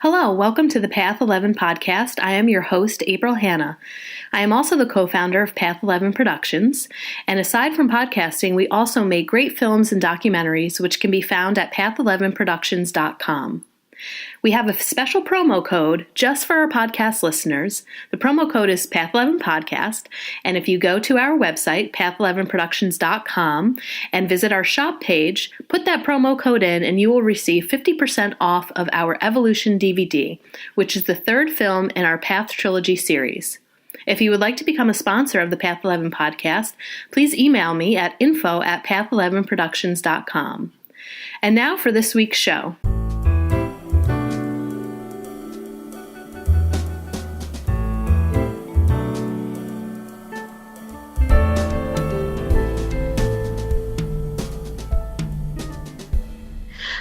Hello, welcome to the Path 11 podcast. I am your host, April Hanna. I am also the co-founder of Path 11 Productions, and aside from podcasting, we also make great films and documentaries, which can be found at path11productions.com. We have a special promo code just for our podcast listeners. The promo code is Path11Podcast, and if you go to our website, path11productions.com, and visit our shop page, put that promo code in, and you will receive 50% off of our Evolution DVD, which is the third film in our Path Trilogy series. If you would like to become a sponsor of the Path 11 podcast, please email me at info@path11productions.com. And now for this week's show.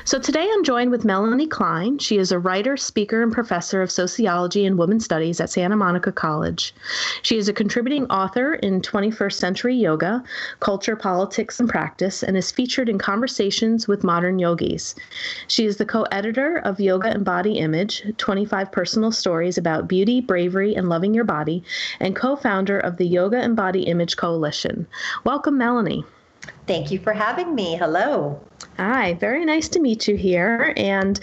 So today I'm joined with Melanie Klein. She is a writer, speaker, and professor of Sociology and Women Studies at Santa Monica College. She is a contributing author in 21st Century Yoga, Culture, Politics, and Practice, and is featured in Conversations with Modern Yogis. She is the co-editor of Yoga and Body Image, 25 Personal Stories about Beauty, Bravery, and Loving Your Body, and co-founder of the Yoga and Body Image Coalition. Welcome, Melanie. Thank you for having me. Hello. Hi, very nice to meet you here. And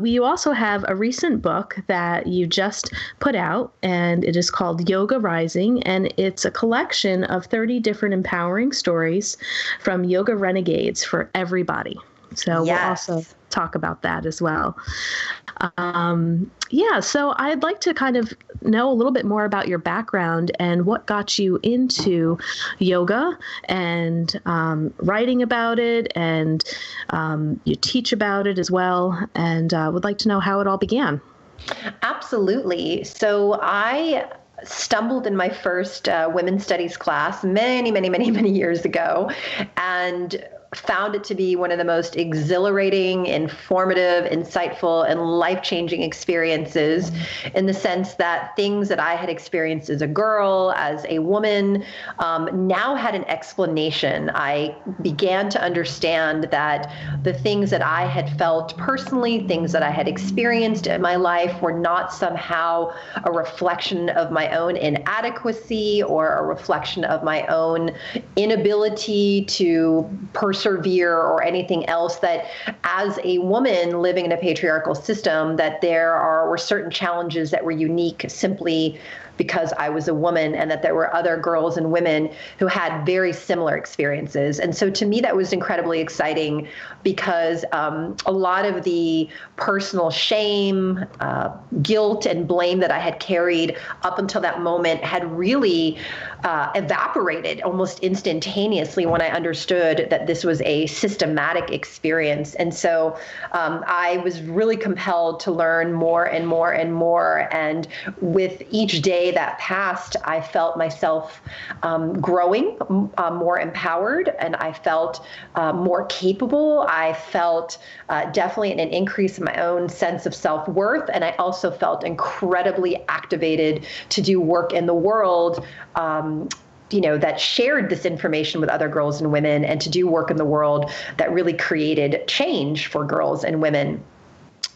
you also have a recent book that you just put out, and it is called Yoga Rising, and it's a collection of 30 different empowering stories from yoga renegades for everybody. So Yes. We'll also talk about that as well. So I'd like to kind of know a little bit more about your background and what got you into yoga and writing about it, and you teach about it as well, and would like to know how it all began. Absolutely. So I stumbled in my first women's studies class many years ago, and found it to be one of the most exhilarating, informative, insightful, and life-changing experiences, in the sense that things that I had experienced as a girl, as a woman, now had an explanation. I began to understand that the things that I had felt personally, things that I had experienced in my life, were not somehow a reflection of my own inadequacy or a reflection of my own inability to persevere or anything else, that as a woman living in a patriarchal system, that were certain challenges that were unique simply because I was a woman, and that there were other girls and women who had very similar experiences. And so to me, that was incredibly exciting, because a lot of the personal shame, guilt, and blame that I had carried up until that moment had really evaporated almost instantaneously when I understood that this was a systematic experience. And so I was really compelled to learn more and more and more. And with each day that passed, I felt myself growing, more empowered, and I felt more capable. I felt definitely an increase in my own sense of self-worth, and I also felt incredibly activated to do work in the world that shared this information with other girls and women, and to do work in the world that really created change for girls and women.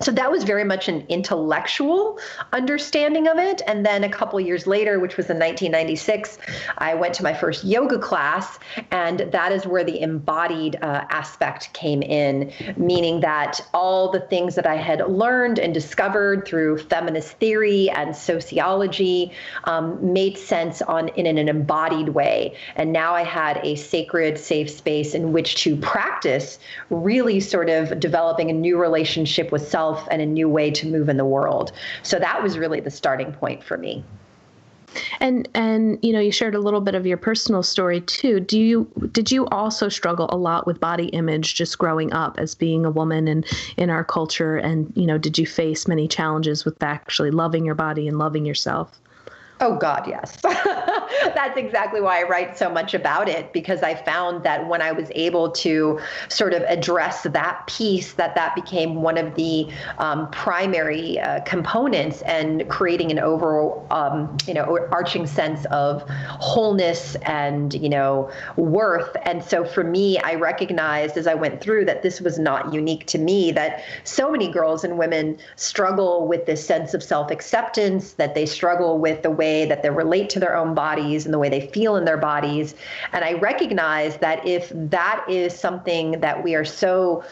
So that was very much an intellectual understanding of it. And then a couple years later, which was in 1996, I went to my first yoga class, and that is where the embodied aspect came in, meaning that all the things that I had learned and discovered through feminist theory and sociology made sense in an embodied way. And now I had a sacred, safe space in which to practice really sort of developing a new relationship with self and a new way to move in the world. So that was really the starting point for me. And you shared a little bit of your personal story too. Did you also struggle a lot with body image just growing up as being a woman and in our culture? And, did you face many challenges with actually loving your body and loving yourself? Oh God, yes. that's exactly why I write so much about it, because I found that when I was able to sort of address that piece, that became one of the primary components, and creating an overall, arching sense of wholeness and, worth. And so for me, I recognized as I went through that this was not unique to me, that so many girls and women struggle with this sense of self-acceptance, that they struggle with the way that they relate to their own bodies and the way they feel in their bodies. And I recognize that if that is something that we are so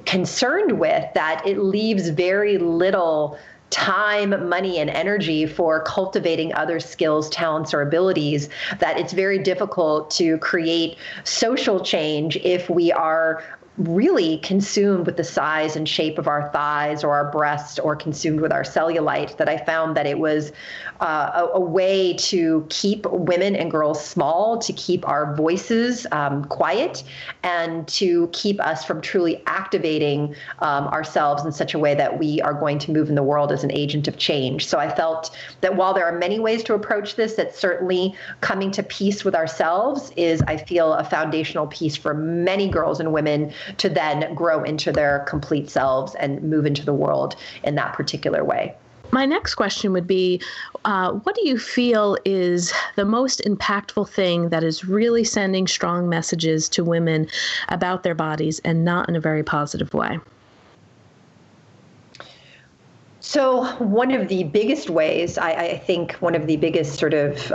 concerned with, that it leaves very little time, money, and energy for cultivating other skills, talents, or abilities, that it's very difficult to create social change if we are really consumed with the size and shape of our thighs or our breasts, or consumed with our cellulite. That I found that it was a way to keep women and girls small, to keep our voices quiet, and to keep us from truly activating ourselves in such a way that we are going to move in the world as an agent of change. So I felt that while there are many ways to approach this, that certainly coming to peace with ourselves is, I feel, a foundational piece for many girls and women to then grow into their complete selves and move into the world in that particular way. My next question would be, what do you feel is the most impactful thing that is really sending strong messages to women about their bodies, and not in a very positive way? So one of the biggest ways, I think one of the biggest sort of,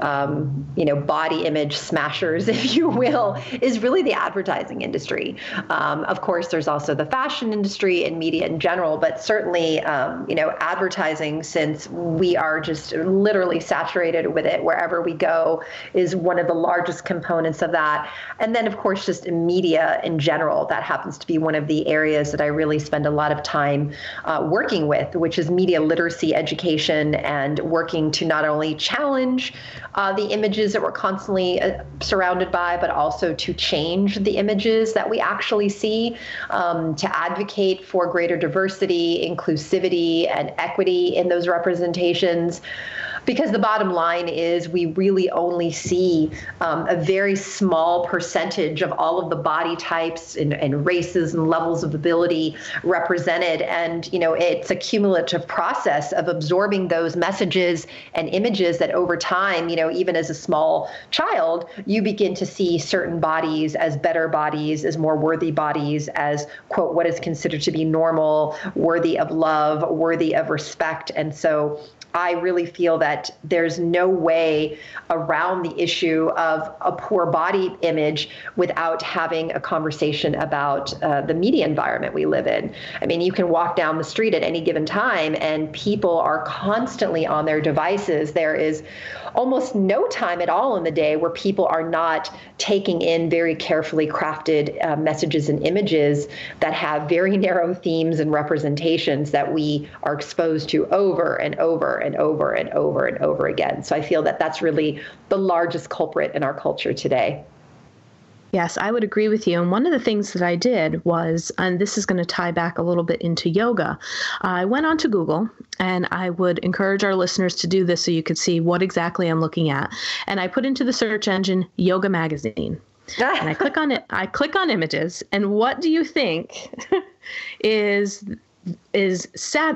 body image smashers, if you will, is really the advertising industry. Of course, there's also the fashion industry and media in general, but certainly, advertising, since we are just literally saturated with it wherever we go, is one of the largest components of that. And then, of course, just media in general. That happens to be one of the areas that I really spend a lot of time working with, which is media literacy education, and working to not only challenge the images that we're constantly surrounded by, but also to change the images that we actually see, to advocate for greater diversity, inclusivity, and equity in those representations. Because the bottom line is, we really only see a very small percentage of all of the body types and races and levels of ability represented. And, it's a cumulative process of absorbing those messages and images that over time, even as a small child, you begin to see certain bodies as better bodies, as more worthy bodies, as, quote, what is considered to be normal, worthy of love, worthy of respect. And so I really feel that there's no way around the issue of a poor body image without having a conversation about the media environment we live in. I mean, you can walk down the street at any given time and people are constantly on their devices. There is almost no time at all in the day where people are not taking in very carefully crafted messages and images that have very narrow themes and representations that we are exposed to over and over and over and over and over again. So I feel that that's really the largest culprit in our culture today. Yes, I would agree with you. And one of the things that I did was, and this is going to tie back a little bit into yoga, I went onto Google, and I would encourage our listeners to do this so you could see what exactly I'm looking at. And I put into the search engine yoga magazine. And I click on it. I click on images. And what do you think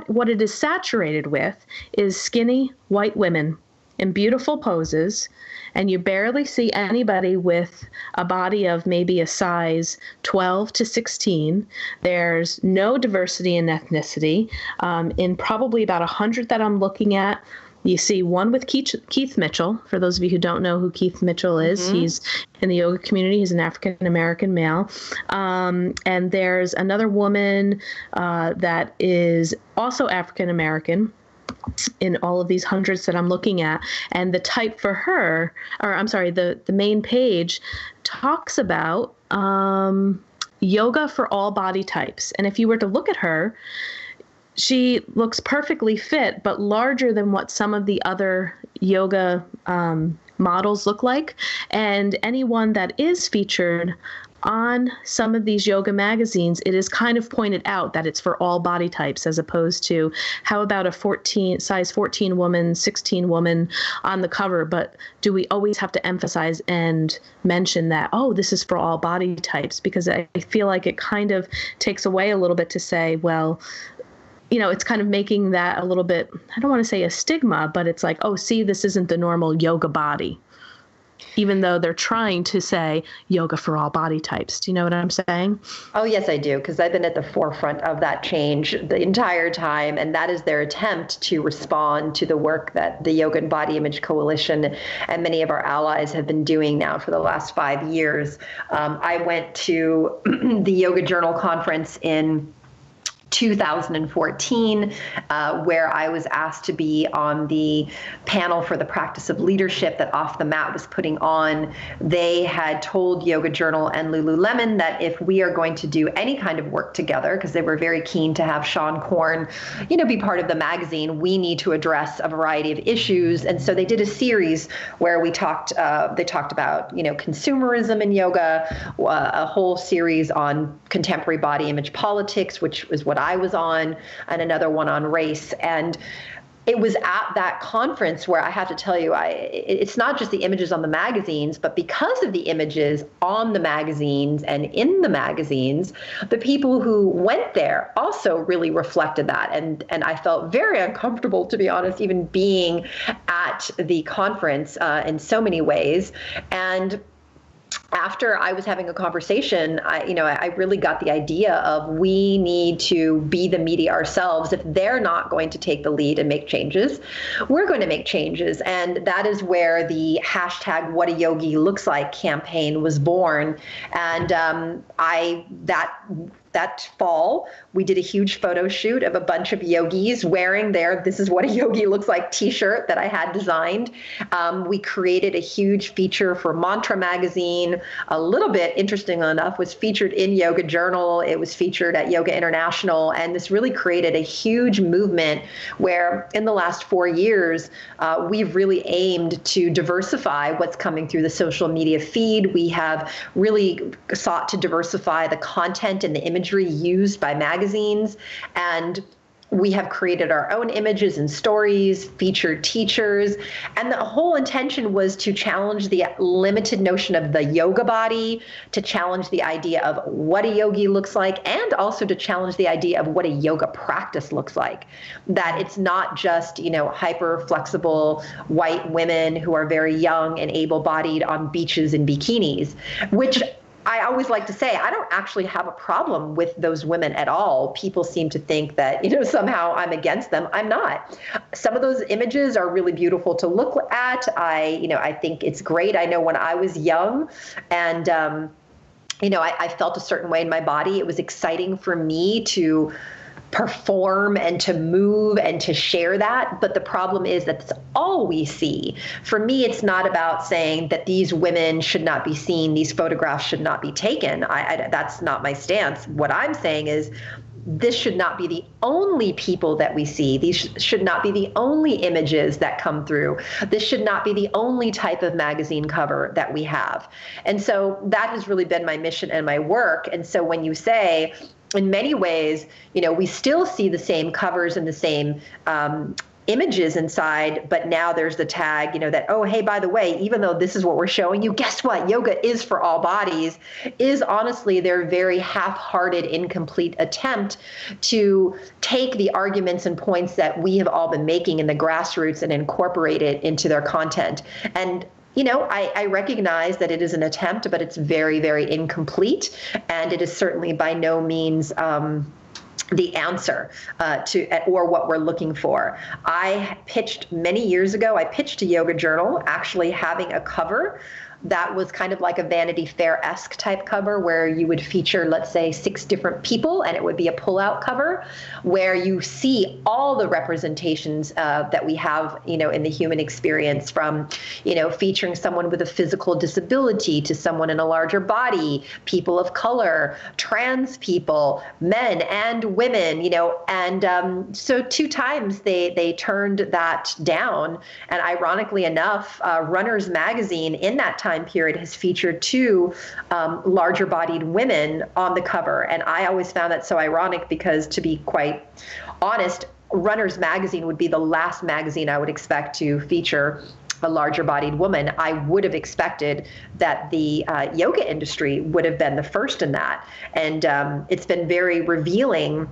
what it is saturated with is skinny white women in beautiful poses, and you barely see anybody with a body of maybe a size 12 to 16. There's no diversity in ethnicity. In probably about 100 that I'm looking at, you see one with Keith Mitchell. For those of you who don't know who Keith Mitchell is, he's in the yoga community. He's an African-American male. And there's another woman that is also African-American in all of these hundreds that I'm looking at. And the type for her, or I'm sorry, the main page talks about yoga for all body types. And if you were to look at her, she looks perfectly fit, but larger than what some of the other yoga models look like. And anyone that is featured on some of these yoga magazines, it is kind of pointed out that it's for all body types, as opposed to how about a size 14 woman, 16 woman on the cover. But do we always have to emphasize and mention that, oh, this is for all body types? Because I feel like it kind of takes away a little bit to say, well, it's kind of making that a little bit, I don't want to say a stigma, but it's like, oh, see, this isn't the normal yoga body, even though they're trying to say yoga for all body types. Do you know what I'm saying? Oh, yes, I do, because I've been at the forefront of that change the entire time, and that is their attempt to respond to the work that the Yoga and Body Image Coalition and many of our allies have been doing now for the last 5 years. I went to the Yoga Journal conference in 2014, where I was asked to be on the panel for the practice of leadership that Off the Mat was putting on. They had told Yoga Journal and Lululemon that if we are going to do any kind of work together, because they were very keen to have Sean Korn, be part of the magazine, we need to address a variety of issues. And so they did a series where they talked about, consumerism in yoga, a whole series on contemporary body image politics, which is what I was on, and another one on race. And it was at that conference where I have to tell you, it's not just the images on the magazines, but because of the images on the magazines and in the magazines, the people who went there also really reflected that. And I felt very uncomfortable, to be honest, even being at the conference in so many ways. And after I was having a conversation, I really got the idea of we need to be the media ourselves. If they're not going to take the lead and make changes, we're going to make changes. And that is where the hashtag What a Yogi Looks Like campaign was born. And that fall, we did a huge photo shoot of a bunch of yogis wearing their "This is what a yogi looks like" t-shirt that I had designed. We created a huge feature for Mantra magazine. A little bit, interesting enough, was featured in Yoga Journal. It was featured at Yoga International. And this really created a huge movement where in the last 4 years, we've really aimed to diversify what's coming through the social media feed. We have really sought to diversify the content and the imagery used by magazines, and we have created our own images and stories, featured teachers, and the whole intention was to challenge the limited notion of the yoga body, to challenge the idea of what a yogi looks like, and also to challenge the idea of what a yoga practice looks like. That it's not just, hyper flexible white women who are very young and able-bodied on beaches in bikinis, which I always like to say, I don't actually have a problem with those women at all. People seem to think that, somehow I'm against them. I'm not. Some of those images are really beautiful to look at. I think it's great. I know when I was young and, I felt a certain way in my body, it was exciting for me to perform and to move and to share that. But the problem is that that's all we see. For me, it's not about saying that these women should not be seen, these photographs should not be taken. That's not my stance. What I'm saying is this should not be the only people that we see. These should not be the only images that come through. This should not be the only type of magazine cover that we have. And so that has really been my mission and my work. And so when you say, in many ways, we still see the same covers and the same images inside, but now there's the tag, that, oh, hey, by the way, even though this is what we're showing you, guess what? Yoga is for all bodies, is honestly their very half-hearted, incomplete attempt to take the arguments and points that we have all been making in the grassroots and incorporate it into their content. And I recognize that it is an attempt, but it's very, very incomplete. And it is certainly by no means the answer or what we're looking for. I pitched many years ago, I pitched to Yoga Journal actually having a cover that was kind of like a Vanity Fair-esque type cover where you would feature, let's say, 6 different people, and it would be a pull-out cover where you see all the representations that we have, in the human experience, from, featuring someone with a physical disability to someone in a larger body, people of color, trans people, men and women, and so 2 times they turned that down. And ironically enough, Runner's Magazine in that time time period has featured two larger bodied women on the cover. And I always found that so ironic because, to be quite honest, Runner's Magazine would be the last magazine I would expect to feature a larger bodied woman. I would have expected that the yoga industry would have been the first in that. And it's been very revealing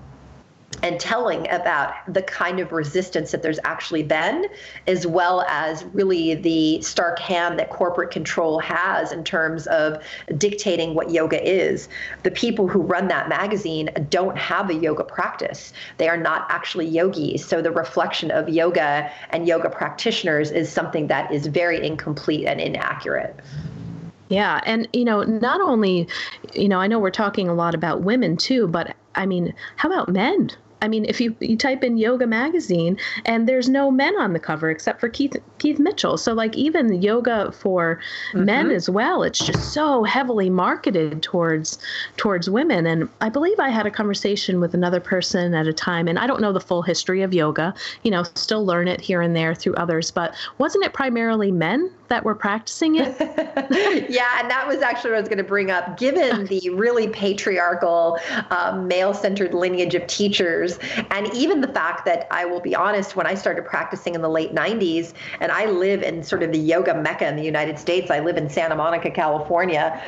and telling about the kind of resistance that there's actually been, as well as really the stark hand that corporate control has in terms of dictating what yoga is. The people who run that magazine don't have a yoga practice. They are not actually yogis. So the reflection of yoga and yoga practitioners is something that is very incomplete and inaccurate. Yeah. And, not only, I know we're talking a lot about women too, but I mean, how about men? I mean, if you type in yoga magazine and there's no men on the cover except for Keith Mitchell. So like even yoga for men as well, it's just so heavily marketed towards women. And I believe I had a conversation with another person at a time, and I don't know the full history of yoga, still learn it here and there through others, but wasn't it primarily men that were practicing it? Yeah, and that was actually what I was going to bring up. Given the really patriarchal, male-centered lineage of teachers, and even the fact that, I will be honest, when I started practicing in the late 90s, and I live in sort of the yoga mecca in the United States, I live in Santa Monica, California,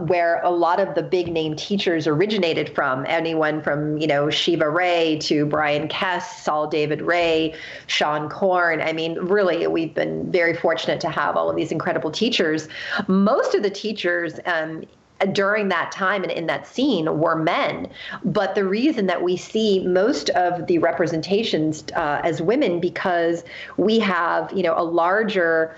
where a lot of the big name teachers originated from, anyone from, Shiva Ray to Brian Kess, Saul David Ray, Sean Korn. I mean, really, we've been very fortunate to have all of these incredible teachers. Most of the teachers during that time and in that scene were men. But the reason that we see most of the representations as women, because we have, a larger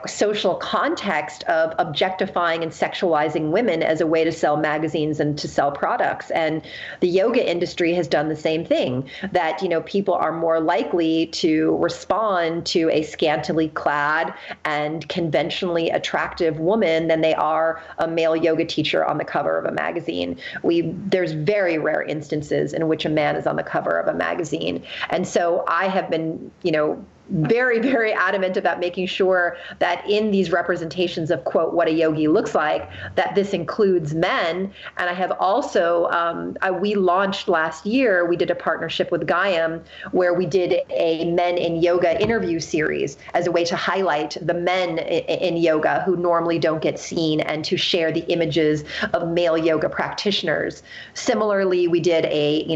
social context of objectifying and sexualizing women as a way to sell magazines and to sell products. And the yoga industry has done the same thing, that, people are more likely to respond to a scantily clad and conventionally attractive woman than they are a male yoga teacher on the cover of a magazine. There's very rare instances in which a man is on the cover of a magazine. And so I have been, very, very adamant about making sure that in these representations of, quote, what a yogi looks like, that this includes men. And I have also, we launched last year, we did a partnership with Gaiam where we did a men in yoga interview series as a way to highlight the men in yoga who normally don't get seen and to share the images of male yoga practitioners. Similarly, we did a,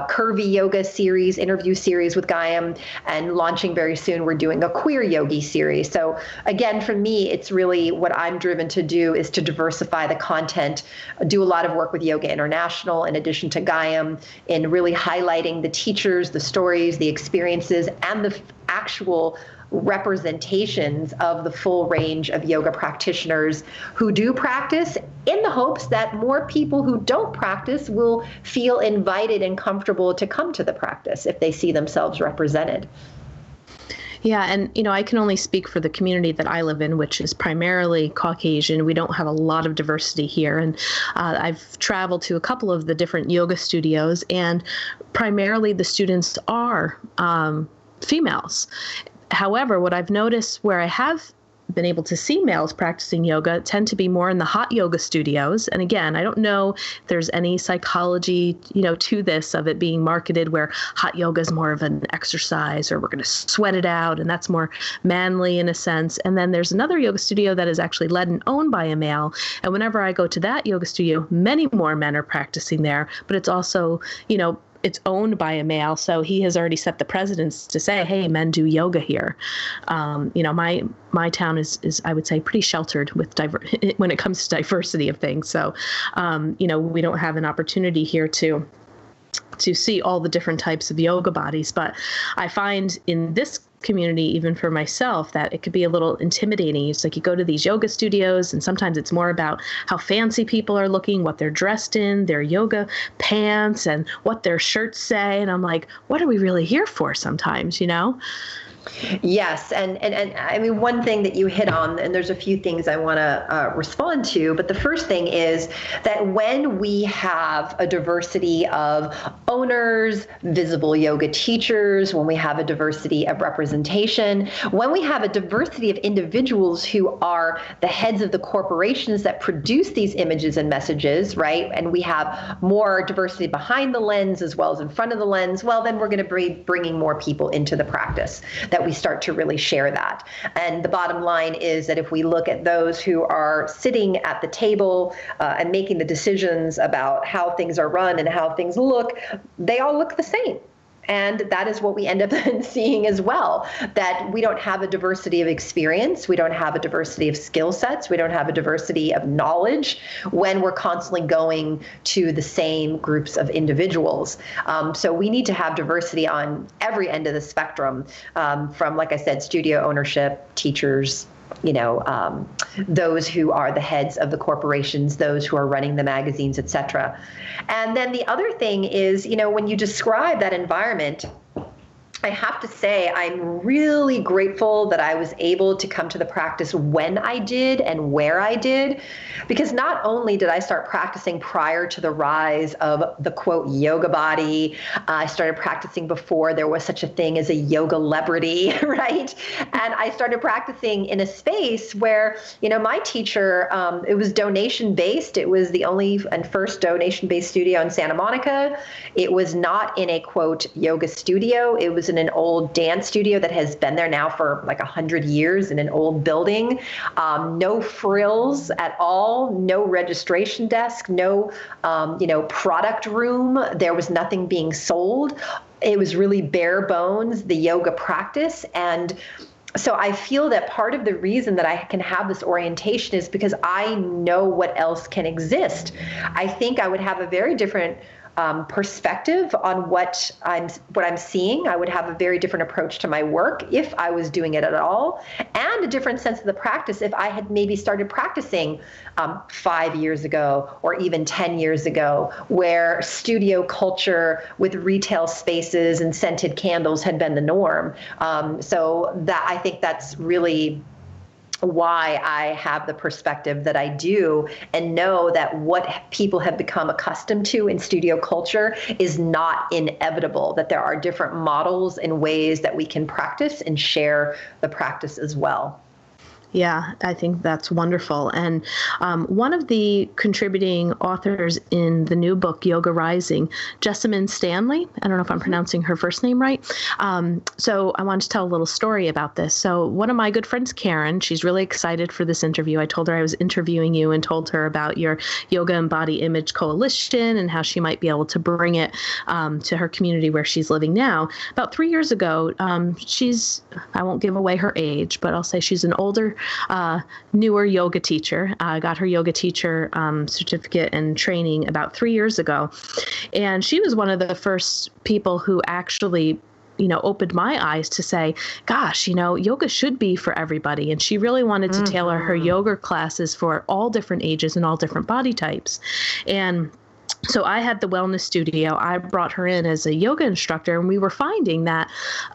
curvy yoga series, interview series with Gaiam, and launching very soon, we're doing a queer yogi series. So again, for me, it's really what I'm driven to do is to diversify the content, do a lot of work with Yoga International in addition to Gaiam in really highlighting the teachers, the stories, the experiences, and the actual representations of the full range of yoga practitioners who do practice, in the hopes that more people who don't practice will feel invited and comfortable to come to the practice if they see themselves represented. Yeah. And, I can only speak for the community that I live in, which is primarily Caucasian. We don't have a lot of diversity here. And I've traveled to a couple of the different yoga studios, and primarily the students are females. However, what I've noticed where I have been able to see males practicing yoga tend to be more in the hot yoga studios. And again, I don't know if there's any psychology, to this, of it being marketed where hot yoga is more of an exercise, or we're going to sweat it out, and that's more manly in a sense. And then there's another yoga studio that is actually led and owned by a male. And whenever I go to that yoga studio, many more men are practicing there, but it's also, it's owned by a male, so he has already set the precedence to say, hey, men do yoga here. My town is I would say pretty sheltered with when it comes to diversity of things. So, we don't have an opportunity here to see all the different types of yoga bodies. But I find in this community, even for myself, that it could be a little intimidating. It's like you go to these yoga studios and sometimes it's more about how fancy people are looking, what they're dressed in, their yoga pants, and what their shirts say. And I'm like, what are we really here for sometimes, Yes, and I mean, one thing that you hit on, and there's a few things I want to respond to, but the first thing is that when we have a diversity of owners, visible yoga teachers, when we have a diversity of representation, when we have a diversity of individuals who are the heads of the corporations that produce these images and messages, right, and we have more diversity behind the lens as well as in front of the lens, well, then we're going to be bringing more people into the practice, that we start to really share that. And the bottom line is that if we look at those who are sitting at the table and making the decisions about how things are run and how things look, they all look the same. And that is what we end up seeing as well, that we don't have a diversity of experience, we don't have a diversity of skill sets, we don't have a diversity of knowledge when we're constantly going to the same groups of individuals. So we need to have diversity on every end of the spectrum, from, like I said, studio ownership, teachers, those who are the heads of the corporations, those who are running the magazines, et cetera. And then the other thing is, when you describe that environment, I have to say I'm really grateful that I was able to come to the practice when I did and where I did, because not only did I start practicing prior to the rise of the quote yoga body, I started practicing before there was such a thing as a yoga celebrity, right? And I started practicing in a space where, my teacher, it was donation based. It was the only and first donation based studio in Santa Monica. It was not in a quote yoga studio. It was in an old dance studio that has been there now for like 100 years in an old building. No frills at all, no registration desk, no, product room. There was nothing being sold. It was really bare bones, the yoga practice. And so I feel that part of the reason that I can have this orientation is because I know what else can exist. I think I would have a very different perspective on what I'm seeing. I would have a very different approach to my work if I was doing it at all, and a different sense of the practice if I had maybe started practicing 5 years ago or even 10 years ago, where studio culture with retail spaces and scented candles had been the norm. So that I think that's really why I have the perspective that I do, and know that what people have become accustomed to in studio culture is not inevitable, that there are different models and ways that we can practice and share the practice as well. Yeah, I think that's wonderful. And one of the contributing authors in the new book, Yoga Rising, Jessamine Stanley, I don't know if I'm pronouncing her first name right. So I wanted to tell a little story about this. So one of my good friends, Karen, she's really excited for this interview. I told her I was interviewing you and told her about your Yoga and Body Image Coalition and how she might be able to bring it to her community where she's living now. About 3 years ago, I won't give away her age, but I'll say she's an older, newer yoga teacher. Got her yoga teacher certificate and training about 3 years ago. And she was one of the first people who actually opened my eyes to say, gosh, yoga should be for everybody. And she really wanted to tailor her yoga classes for all different ages and all different body types. And so I had the wellness studio. I brought her in as a yoga instructor, and we were finding that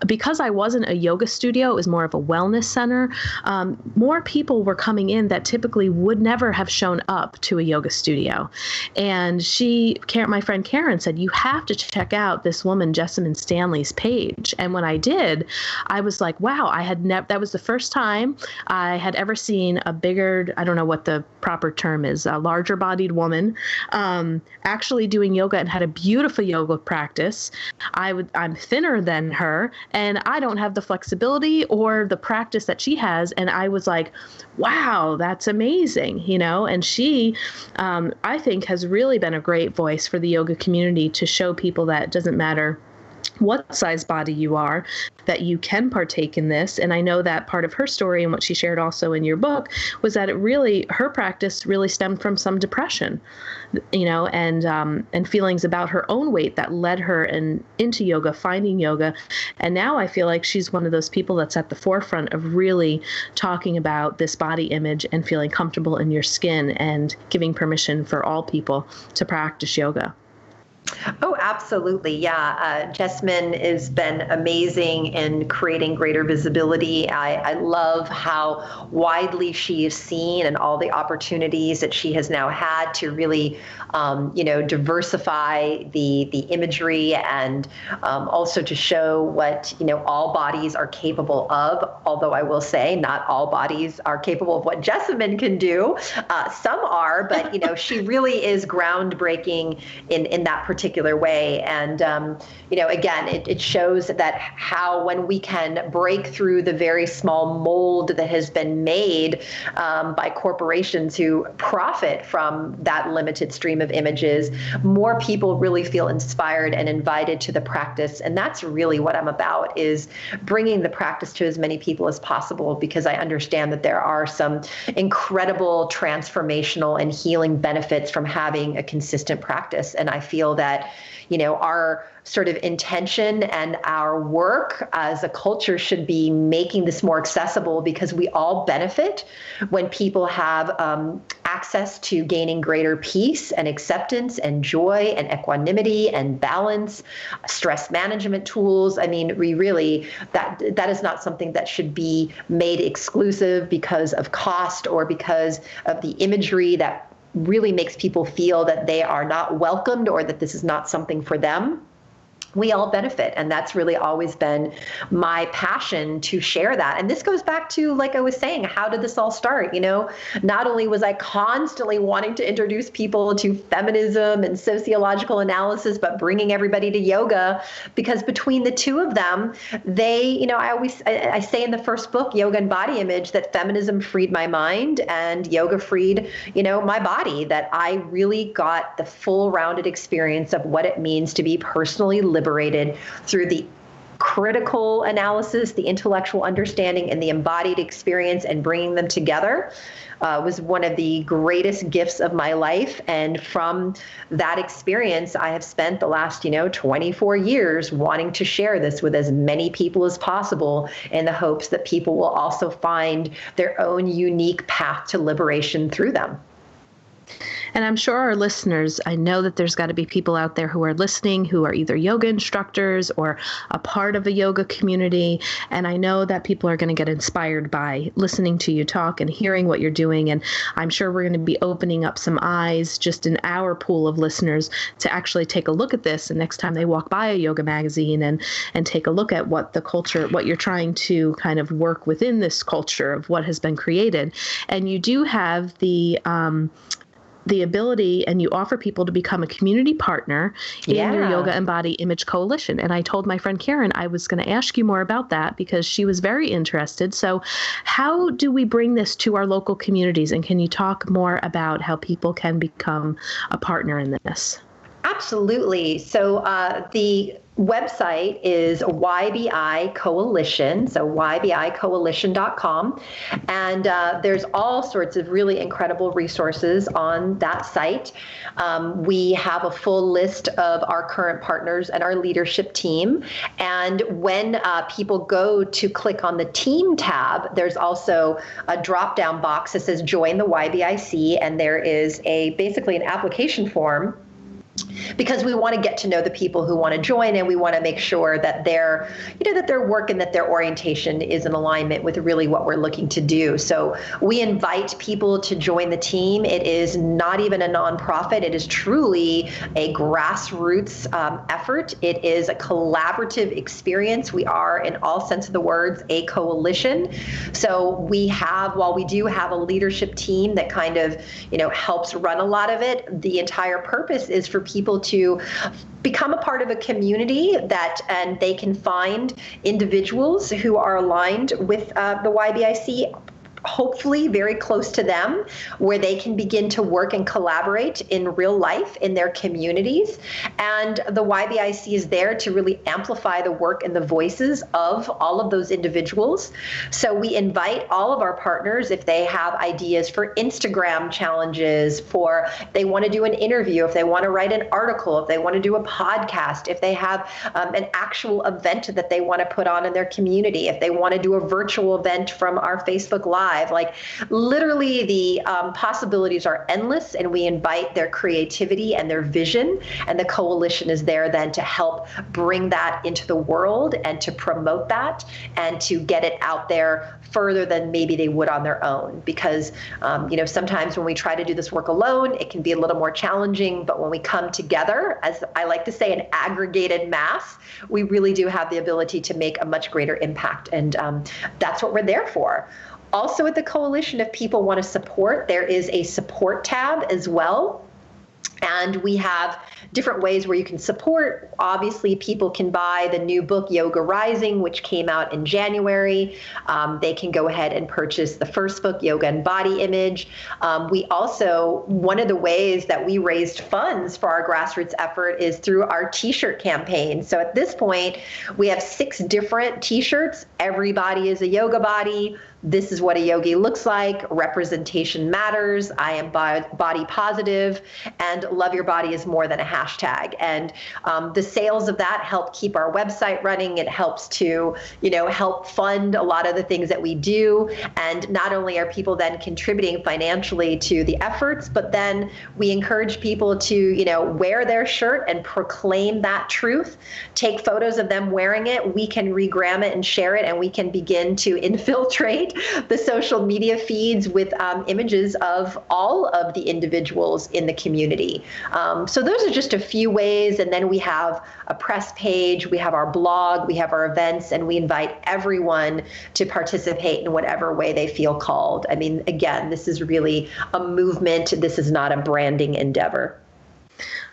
because I wasn't a yoga studio, it was more of a wellness center, more people were coming in that typically would never have shown up to a yoga studio. And my friend Karen said, you have to check out this woman, Jessamine Stanley's page. And when I did, I was like, wow, that was the first time I had ever seen a bigger, I don't know what the proper term is, a larger bodied woman, actually doing yoga, and had a beautiful yoga practice. I'm thinner than her, and I don't have the flexibility or the practice that she has. And I was like, wow, that's amazing, and she, I think, has really been a great voice for the yoga community to show people that it doesn't matter what size body you are, that you can partake in this. And I know that part of her story and what she shared also in your book was that her practice really stemmed from some depression, and feelings about her own weight that led her into yoga, finding yoga. And now I feel like she's one of those people that's at the forefront of really talking about this body image and feeling comfortable in your skin and giving permission for all people to practice yoga. Oh, absolutely. Yeah. Jessamine has been amazing in creating greater visibility. I love how widely she is seen and all the opportunities that she has now had to really, diversify the imagery and also to show what, all bodies are capable of. Although I will say not all bodies are capable of what Jessamine can do. Some are, but, she really is groundbreaking in that particular way. And, again, it shows that how when we can break through the very small mold that has been made by corporations who profit from that limited stream of images, more people really feel inspired and invited to the practice. And that's really what I'm about, is bringing the practice to as many people as possible, because I understand that there are some incredible transformational and healing benefits from having a consistent practice. And I feel that, our sort of intention and our work as a culture should be making this more accessible, because we all benefit when people have access to gaining greater peace and acceptance and joy and equanimity and balance, stress management tools. I mean, we really, that is not something that should be made exclusive because of cost or because of the imagery that really makes people feel that they are not welcomed or that this is not something for them. We all benefit. And that's really always been my passion, to share that. And this goes back to, like I was saying, how did this all start? Not only was I constantly wanting to introduce people to feminism and sociological analysis, but bringing everybody to yoga, because between the two of them, they, I say in the first book, Yoga and Body Image, that feminism freed my mind and yoga freed, my body, that I really got the full rounded experience of what it means to be personally liberated through the critical analysis, the intellectual understanding, and the embodied experience, and bringing them together was one of the greatest gifts of my life. And from that experience, I have spent the last, 24 years wanting to share this with as many people as possible, in the hopes that people will also find their own unique path to liberation through them. And I'm sure our listeners, I know that there's got to be people out there who are listening who are either yoga instructors or a part of a yoga community. And I know that people are going to get inspired by listening to you talk and hearing what you're doing. And I'm sure we're going to be opening up some eyes just in our pool of listeners to actually take a look at this. And next time they walk by a yoga magazine and take a look at what the culture, what you're trying to kind of work within this culture of what has been created. And you do have the ability, and you offer people to become a community partner in your Yoga and Body Image Coalition. And I told my friend Karen I was going to ask you more about that, because she was very interested. So how do we bring this to our local communities? And can you talk more about how people can become a partner in this? Absolutely. So the website is YBI Coalition, so ybicoalition.com. And there's all sorts of really incredible resources on that site. We have a full list of our current partners and our leadership team. And when people go to click on the team tab, there's also a drop-down box that says join the YBIC, and there is basically an application form, because we want to get to know the people who want to join, and we want to make sure that their work and that their orientation is in alignment with really what we're looking to do. So we invite people to join the team. It is not even a nonprofit. It is truly a grassroots effort. It is a collaborative experience. We are, in all sense of the words, a coalition. So while we do have a leadership team that kind of, helps run a lot of it, the entire purpose is for people to become a part of a community and they can find individuals who are aligned with the YBIC, hopefully very close to them, where they can begin to work and collaborate in real life in their communities. And the YBIC is there to really amplify the work and the voices of all of those individuals. So we invite all of our partners, if they have ideas for Instagram challenges, they want to do an interview, if they want to write an article, if they want to do a podcast, if they have an actual event that they want to put on in their community, if they want to do a virtual event from our Facebook Live, 5. Like literally the possibilities are endless, and we invite their creativity and their vision. And the coalition is there then to help bring that into the world and to promote that and to get it out there further than maybe they would on their own. Because, sometimes when we try to do this work alone, it can be a little more challenging. But when we come together, as I like to say, an aggregated mass, we really do have the ability to make a much greater impact. And that's what we're there for. Also at the coalition, if people want to support, there is a support tab as well. And we have different ways where you can support. Obviously, people can buy the new book, Yoga Rising, which came out in January. They can go ahead and purchase the first book, Yoga and Body Image. We also, one of the ways that we raised funds for our grassroots effort is through our t-shirt campaign. So at this point, we have 6 different t-shirts. Everybody is a yoga body. This is what a yogi looks like. Representation matters. I am body positive, and love your body is more than a hashtag. And the sales of that help keep our website running. It helps to, help fund a lot of the things that we do. And not only are people then contributing financially to the efforts, but then we encourage people to, wear their shirt and proclaim that truth. Take photos of them wearing it. We can regram it and share it, and we can begin to infiltrate the social media feeds with images of all of the individuals in the community. So those are just a few ways. And then we have a press page, we have our blog, we have our events, and we invite everyone to participate in whatever way they feel called. I mean, again, this is really a movement. This is not a branding endeavor.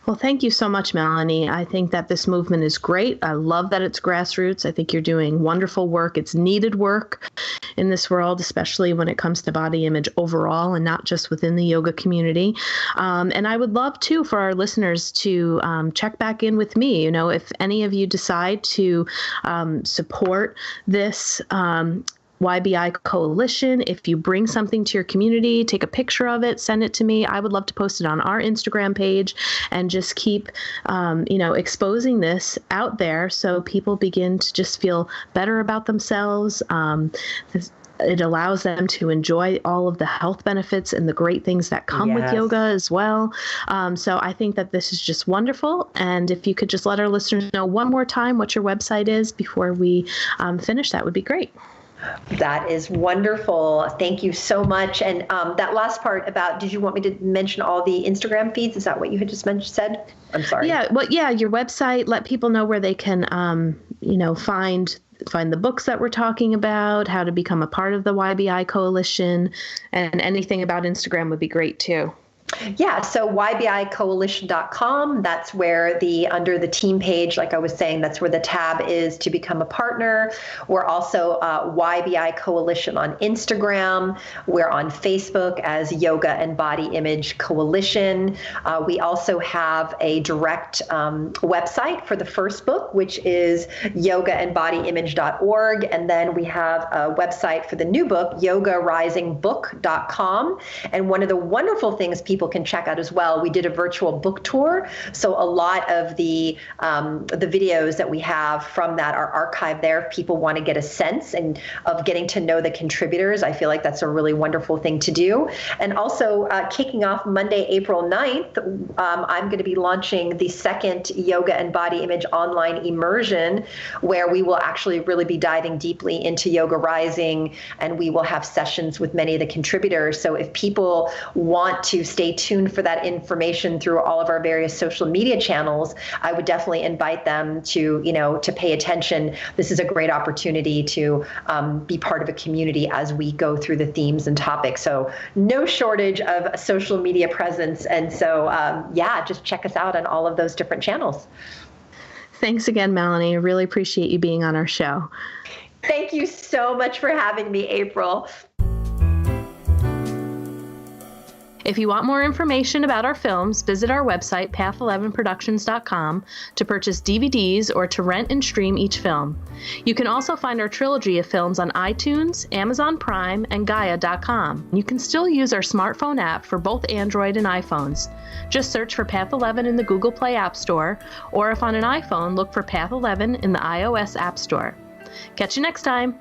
Well, thank you so much, Melanie. I think that this movement is great. I love that it's grassroots. I think you're doing wonderful work. It's needed work in this world, especially when it comes to body image overall and not just within the yoga community. And I would love, too, for our listeners to check back in with me. If any of you decide to support this YBI Coalition, if you bring something to your community, take a picture of it, send it to me. I would love to post it on our Instagram page and just keep, exposing this out there so people begin to just feel better about themselves. It allows them to enjoy all of the health benefits and the great things that come with yoga as well. So I think that this is just wonderful. And if you could just let our listeners know one more time what your website is before we finish, that would be great. That is wonderful. Thank you so much. And that last part about, did you want me to mention all the Instagram feeds? Is that what you had just said? I'm sorry. Yeah. Well, your website, let people know where they can, find the books that we're talking about, how to become a part of the YBI Coalition, and anything about Instagram would be great too. Yeah, so YBICoalition.com, that's where under the team page, like I was saying, that's where the tab is to become a partner. We're also YBI Coalition on Instagram. We're on Facebook as Yoga and Body Image Coalition. We also have a direct website for the first book, which is yogaandbodyimage.org. And then we have a website for the new book, yogarisingbook.com. And one of the wonderful things people can check out as well, we did a virtual book tour. So a lot of the videos that we have from that are archived there. If people want to get a sense of getting to know the contributors, I feel like that's a really wonderful thing to do. And also kicking off Monday, April 9th, I'm going to be launching the second Yoga and Body Image online immersion, where we will actually really be diving deeply into Yoga Rising, and we will have sessions with many of the contributors. So if people want to stay tuned for that information through all of our various social media channels, I would definitely invite them to pay attention. This is a great opportunity to be part of a community as we go through the themes and topics. So no shortage of social media presence. And so, just check us out on all of those different channels. Thanks again, Melanie. I really appreciate you being on our show. Thank you so much for having me, April. If you want more information about our films, visit our website, path11productions.com, to purchase DVDs or to rent and stream each film. You can also find our trilogy of films on iTunes, Amazon Prime, and Gaia.com. You can still use our smartphone app for both Android and iPhones. Just search for Path 11 in the Google Play App Store, or if on an iPhone, look for Path 11 in the iOS App Store. Catch you next time.